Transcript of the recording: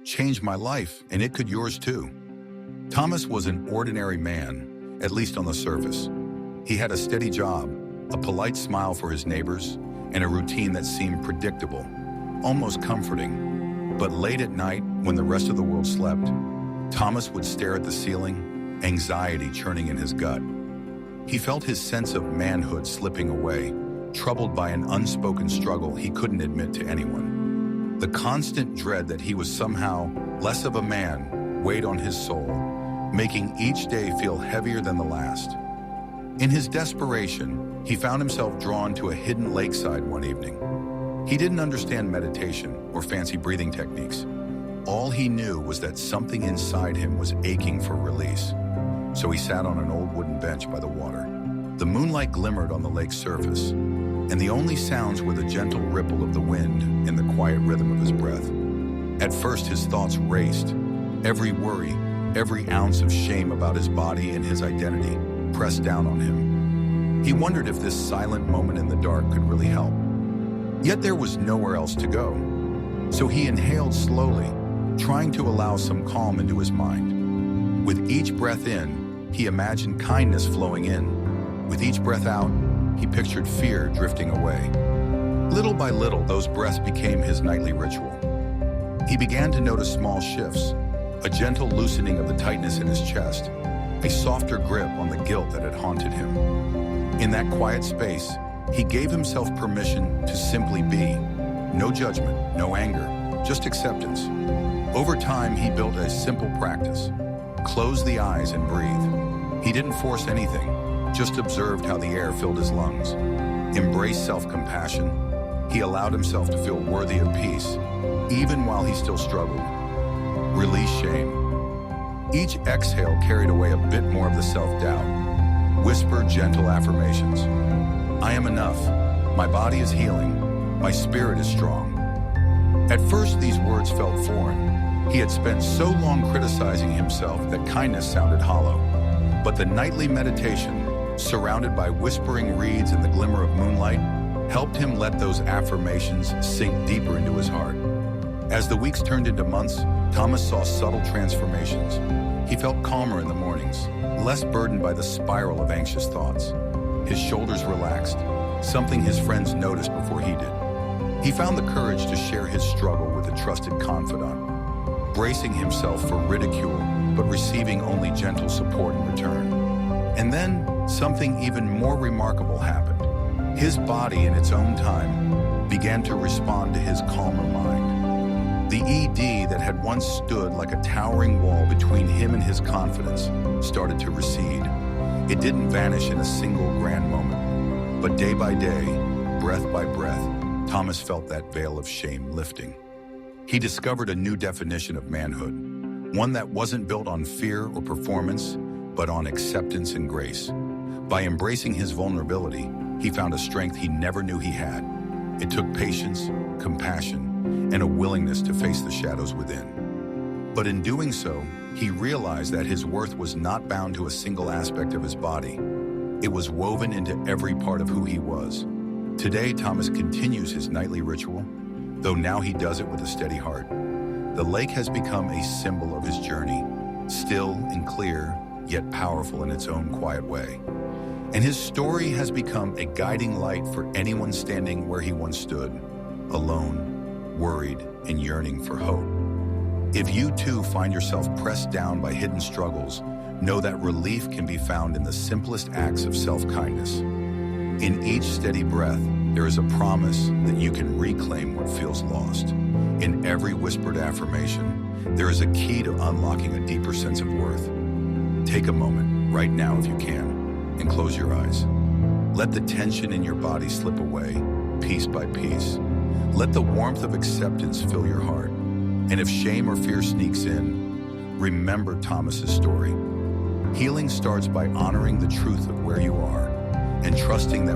changed my life, and it could yours too. Thomas was an ordinary man, at least on the surface. He had a steady job, a polite smile for his neighbors, and a routine that seemed predictable, almost comforting. But late at night, when the rest of the world slept, Thomas would stare at the ceiling, anxiety churning in his gut. He felt his sense of manhood slipping away, troubled by an unspoken struggle he couldn't admit to anyone. The constant dread that he was somehow less of a man weighed on his soul, making each day feel heavier than the last. In his desperation, he found himself drawn to a hidden lakeside one evening. He didn't understand meditation or fancy breathing techniques. All he knew was that something inside him was aching for release. So he sat on an old wooden bench by the water. The moonlight glimmered on the lake's surface, and the only sounds were the gentle ripple of the wind and the quiet rhythm of his breath. At first, his thoughts raced. Every worry, every ounce of shame about his body and his identity pressed down on him. He wondered if this silent moment in the dark could really help. Yet there was nowhere else to go. So he inhaled slowly, trying to allow some calm into his mind. With each breath in, he imagined kindness flowing in. With each breath out, he pictured fear drifting away. Little by little, those breaths became his nightly ritual. He began to notice small shifts, a gentle loosening of the tightness in his chest, a softer grip on the guilt that had haunted him. In that quiet space, he gave himself permission to simply be. No judgment, no anger, just acceptance. Over time, he built a simple practice. Close the eyes and breathe. He didn't force anything, just observed how the air filled his lungs. Embraced self-compassion. He allowed himself to feel worthy of peace, even while he still struggled. Release shame. Each exhale carried away a bit more of the self-doubt. Whisper gentle affirmations. I am enough. My body is healing. My spirit is strong. At first, these words felt foreign. He had spent so long criticizing himself that kindness sounded hollow. But the nightly meditation, surrounded by whispering reeds and the glimmer of moonlight, helped him let those affirmations sink deeper into his heart. As the weeks turned into months, Thomas saw subtle transformations. He felt calmer in the mornings, less burdened by the spiral of anxious thoughts. His shoulders relaxed, something his friends noticed before he did. He found the courage to share his struggle with a trusted confidant, bracing himself for ridicule, but receiving only gentle support in return. And then, something even more remarkable happened. His body, in its own time, began to respond to his calmer mind. The ED that had once stood like a towering wall between him and his confidence started to recede. It didn't vanish in a single grand moment, but day by day, breath by breath, Thomas felt that veil of shame lifting. He discovered a new definition of manhood, one that wasn't built on fear or performance, but on acceptance and grace. By embracing his vulnerability, he found a strength he never knew he had. It took patience, compassion, and a willingness to face the shadows within. But in doing so, he realized that his worth was not bound to a single aspect of his body. It was woven into every part of who he was. Today, Thomas continues his nightly ritual, though now he does it with a steady heart. The lake has become a symbol of his journey, still and clear, yet powerful in its own quiet way. And his story has become a guiding light for anyone standing where he once stood, alone, worried, and yearning for hope. If you too find yourself pressed down by hidden struggles, know that relief can be found in the simplest acts of self-kindness. In each steady breath, there is a promise that you can reclaim what feels lost. In every whispered affirmation, there is a key to unlocking a deeper sense of worth. Take a moment, right now if you can, and close your eyes. Let the tension in your body slip away, piece by piece. Let the warmth of acceptance fill your heart. And if shame or fear sneaks in, remember Thomas's story. Healing starts by honoring the truth of where you are and trusting that